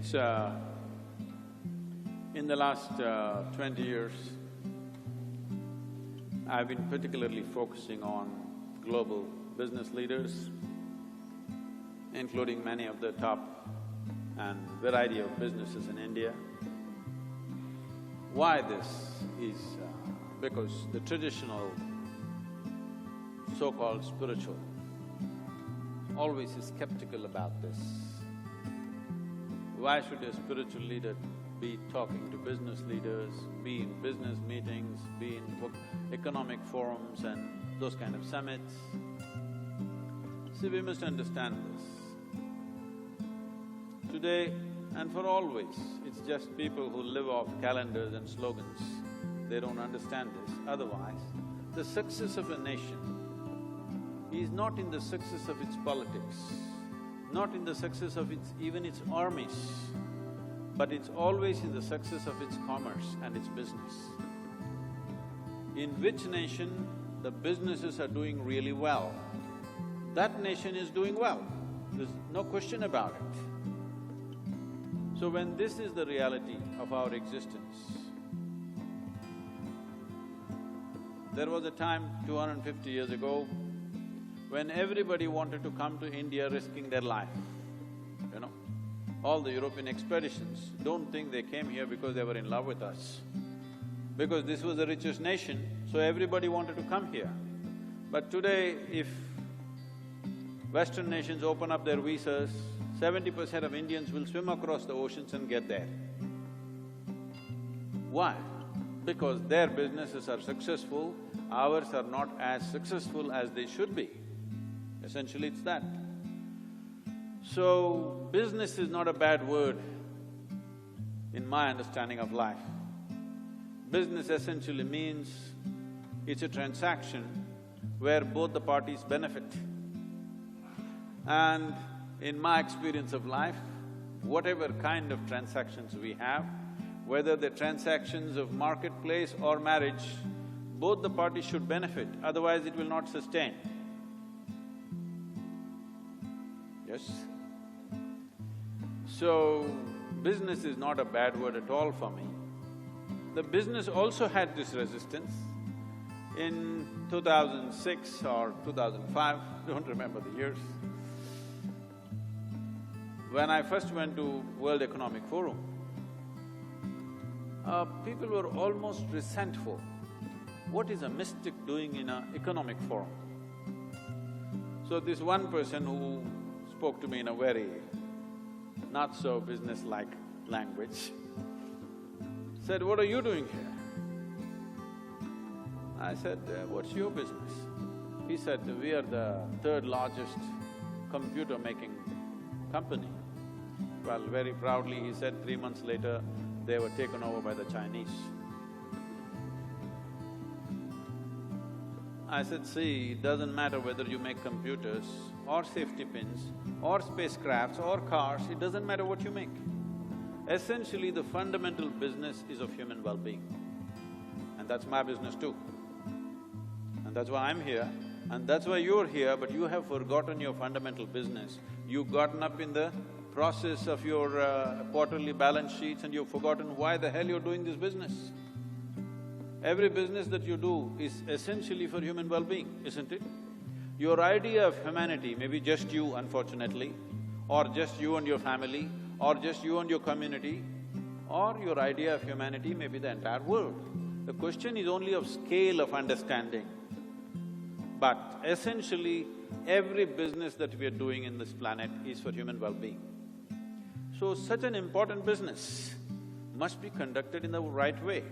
It's in the last 20 years, I've been particularly focusing on global business leaders, including many of the top and variety of businesses in India. Why this is because the traditional so-called spiritual always is skeptical about this. Why should a spiritual leader be talking to business leaders, be in business meetings, be in economic forums and those kind of summits? See, we must understand this. Today and for always, it's just people who live off calendars and slogans. They don't understand this. Otherwise, the success of a nation is not in the success of its politics, not in the success of even its armies, but it's always in the success of its commerce and its business. In which nation the businesses are doing really well, that nation is doing well. There's no question about it. So when this is the reality of our existence, there was a time 250 years ago when everybody wanted to come to India risking their life, you know. All the European expeditions, don't think they came here because they were in love with us. Because this was the richest nation, so everybody wanted to come here. But today, if Western nations open up their visas, 70% of Indians will swim across the oceans and get there. Why? Because their businesses are successful, ours are not as successful as they should be. Essentially, it's that. So, business is not a bad word in my understanding of life. Business essentially means it's a transaction where both the parties benefit. And in my experience of life, whatever kind of transactions we have, whether they're transactions of marketplace or marriage, both the parties should benefit, otherwise it will not sustain. Yes? So, business is not a bad word at all for me. The business also had this resistance. In 2006 or 2005, don't remember the years, when I first went to World Economic Forum, people were almost resentful. What is a mystic doing in an economic forum? So this one person who spoke to me in a very not-so-business-like language said, "What are you doing here?" I said, "What's your business?" He said, "We are the third largest computer-making company." Well, very proudly he said 3 months later, they were taken over by the Chinese. I said, "See, it doesn't matter whether you make computers or safety pins or spacecrafts or cars, it doesn't matter what you make. Essentially, the fundamental business is of human well-being. And that's my business too. And that's why I'm here, and that's why you're here, but you have forgotten your fundamental business. You've gotten up in the process of your quarterly balance sheets and you've forgotten why the hell you're doing this business. Every business that you do is essentially for human well-being, isn't it? Your idea of humanity may be just you, unfortunately, or just you and your family, or just you and your community, or your idea of humanity may be the entire world. The question is only of scale of understanding. But essentially, every business that we are doing in this planet is for human well-being. So such an important business must be conducted in the right way.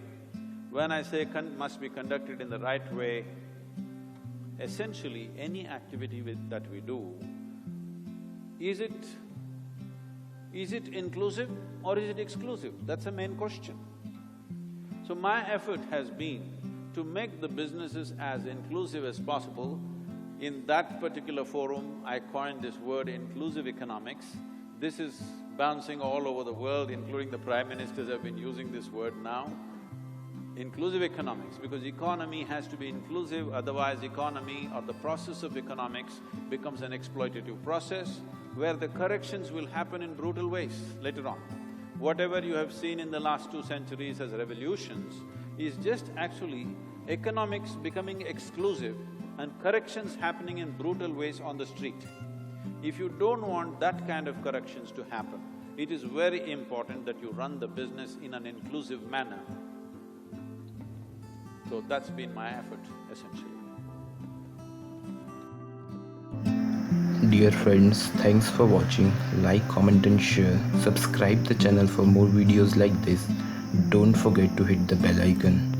When I say must be conducted in the right way, essentially any activity that we do, is it inclusive or is it exclusive? That's the main question. So my effort has been to make the businesses as inclusive as possible. In that particular forum, I coined this word inclusive economics. This is bouncing all over the world, including the prime ministers have been using this word now. Inclusive economics, because economy has to be inclusive, otherwise economy or the process of economics becomes an exploitative process where the corrections will happen in brutal ways later on. Whatever you have seen in the last 2 centuries as revolutions is just actually economics becoming exclusive and corrections happening in brutal ways on the street. If you don't want that kind of corrections to happen, it is very important that you run the business in an inclusive manner. So that's been my effort, essentially. Dear friends, thanks for watching. Like, comment and share. Subscribe the channel for more videos like this. Don't forget to hit the bell icon.